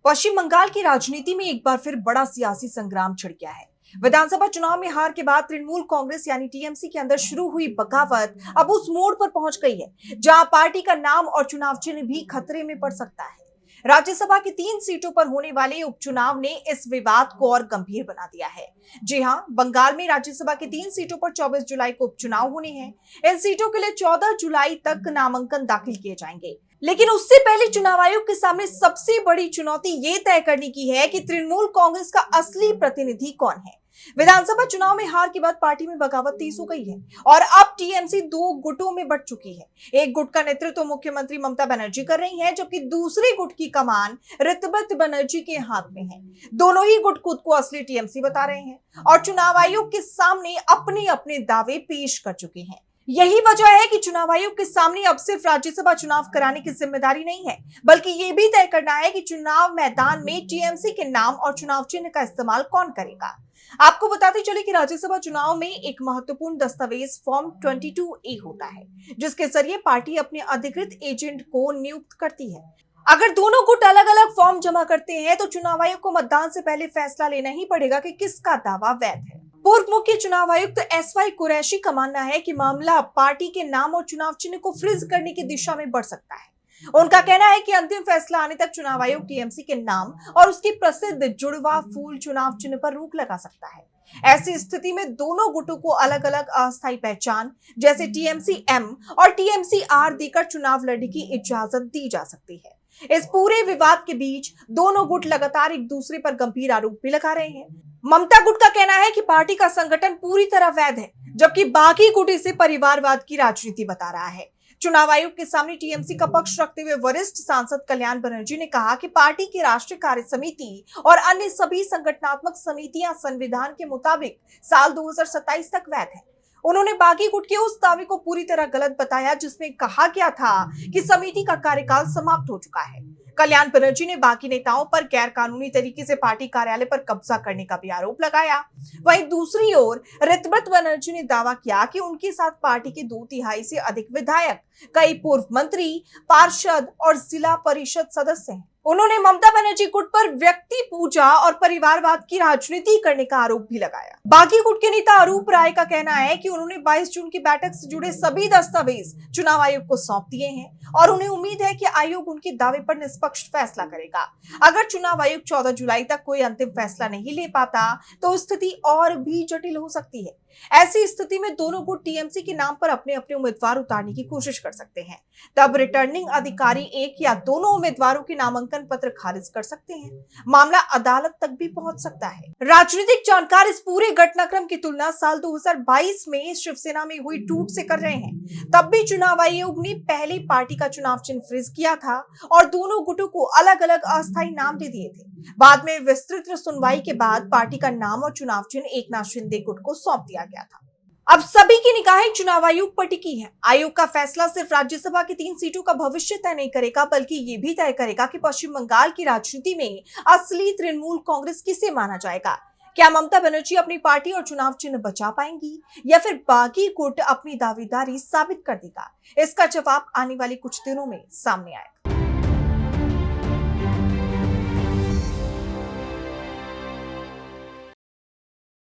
पश्चिम बंगाल की राजनीति में एक बार फिर बड़ा सियासी संग्राम छिड़ गया है। विधानसभा चुनाव में हार के बाद तृणमूल कांग्रेस यानी टीएमसी के अंदर शुरू हुई बगावत अब उस मोड़ पर पहुंच गई है जहां पार्टी का नाम और चुनाव चिन्ह भी खतरे में पड़ सकता है। राज्यसभा की 3 सीटों पर होने वाले उपचुनाव ने इस विवाद को और गंभीर बना दिया है। जी हां, बंगाल में राज्यसभा की 3 सीटों पर 24 जुलाई को उपचुनाव होने हैं। इन सीटों के लिए 14 जुलाई तक नामांकन दाखिल किए जाएंगे। लेकिन उससे पहले चुनाव आयोग के सामने सबसे बड़ी चुनौती ये तय करने की है कि तृणमूल कांग्रेस का असली प्रतिनिधि कौन है। विधानसभा चुनाव में हार के बाद पार्टी में बगावत तेज हो गई है और अब टीएमसी 2 गुटों में बंट चुकी है। एक गुट का नेतृत्व मुख्यमंत्री ममता बनर्जी कर रही हैं, जबकि दूसरे गुट की कमान ऋतुव्रत बनर्जी के हाथ में है। दोनों ही गुट खुद को असली टीएमसी बता रहे हैं और चुनाव आयोग के सामने अपने अपने दावे पेश कर चुके हैं। यही वजह है कि चुनाव आयोग के सामने अब सिर्फ राज्यसभा चुनाव कराने की जिम्मेदारी नहीं है, बल्कि ये भी तय करना है कि चुनाव मैदान में टीएमसी के नाम और चुनाव चिन्ह का इस्तेमाल कौन करेगा। आपको बताते चले कि राज्यसभा चुनाव में एक महत्वपूर्ण दस्तावेज फॉर्म 22A होता है, जिसके जरिए पार्टी अपने अधिकृत एजेंट को नियुक्त करती है। अगर दोनों गुट अलग अलग फॉर्म जमा करते हैं तो चुनाव आयोग को मतदान से पहले फैसला लेना ही पड़ेगा कि किसका दावा वैध है। पूर्व मुख्य चुनाव आयुक्त एसवाई कुरैशी का मानना है कि मामला पार्टी के नाम और चुनाव चिन्ह को फ्रीज करने की दिशा में बढ़ सकता है। उनका कहना है कि अंतिम फैसला आने तक चुनाव आयोग टीएमसी के नाम और उसकी प्रसिद्ध जुड़वा फूल चुनाव चिन्ह पर रोक लगा सकता है। ऐसी स्थिति में दोनों गुटों को अलग अलग अस्थायी पहचान जैसे टीएमसी एम और टीएमसी आर देकर चुनाव लड़ने की इजाजत दी जा सकती है। इस पूरे विवाद के बीच दोनों गुट लगातार एक दूसरे पर गंभीर आरोप भी लगा रहे हैं। ममता गुट का कहना है कि पार्टी का संगठन पूरी तरह वैध है, जबकि बाकी गुट इसे परिवारवाद की राजनीति बता रहा है। चुनाव आयोग के सामने टीएमसी का पक्ष रखते हुए वरिष्ठ सांसद कल्याण बनर्जी ने कहा कि पार्टी की राष्ट्रीय कार्य समिति और अन्य सभी संगठनात्मक समितियां संविधान के मुताबिक साल 2027 तक वैध है। उन्होंने बागी गुट के उस दावे को पूरी तरह गलत बताया जिसमें कहा गया था कि समिति का कार्यकाल समाप्त हो चुका है। कल्याण बनर्जी ने बाकी नेताओं पर गैर कानूनी तरीके से पार्टी कार्यालय पर कब्जा करने का भी आरोप लगाया। वहीं दूसरी ओर ऋतुव्रत बनर्जी ने दावा किया कि उनके साथ पार्टी के 2/3 से अधिक विधायक, कई पूर्व मंत्री, पार्षद और जिला परिषद सदस्य हैं। उन्होंने ममता बनर्जी गुट पर व्यक्ति पूजा और परिवारवाद की राजनीति करने का आरोप भी लगाया। बागी गुट के नेता अरूप राय का कहना है कि उन्होंने 22 जून की बैठक से जुड़े सभी दस्तावेज चुनाव आयोग को सौंप दिए हैं और उन्हें उम्मीद है कि आयोग उनके दावे पर निष्पक्ष फैसला करेगा। अगर चुनाव आयोग 14 जुलाई तक कोई अंतिम फैसला नहीं ले पाता तो स्थिति और भी जटिल हो सकती है। ऐसी स्थिति में दोनों गुट टीएमसी के नाम पर अपने अपने उम्मीदवार उतारने की कोशिश कर सकते हैं। तब रिटर्निंग अधिकारी एक या दोनों उम्मीदवारों के नामांकन पत्र खारिज कर सकते हैं। मामला अदालत तक भी पहुंच सकता है। राजनीतिक जानकार इस पूरे घटनाक्रम की तुलना साल 2022 में शिवसेना में हुई टूट से कर रहे हैं। तब भी चुनाव आयोग ने पहले पार्टी का चुनाव चिन्ह फ्रीज किया था और दोनों गुटों को अलग अलग अस्थायी नाम दे दिए थे। बाद में विस्तृत सुनवाई के बाद पार्टी का नाम और चुनाव चिन्ह एकनाथ शिंदे गुट को सौंप दिया गया था। अब सभी की निगाहें चुनाव आयोग पर टिकी हैं। आयोग का फैसला सिर्फ राज्यसभा की 3 सीटों का भविष्य तय नहीं करेगा, बल्कि ये भी तय करेगा कि पश्चिम बंगाल की राजनीति में असली तृणमूल कांग्रेस किसे माना जाएगा। क्या ममता बनर्जी अपनी पार्टी और चुनाव चिन्ह बचा पाएंगी या फिर बागी गुट अपनी दावेदारी साबित कर देगा? इसका जवाब आने वाले कुछ दिनों में सामने आएगा।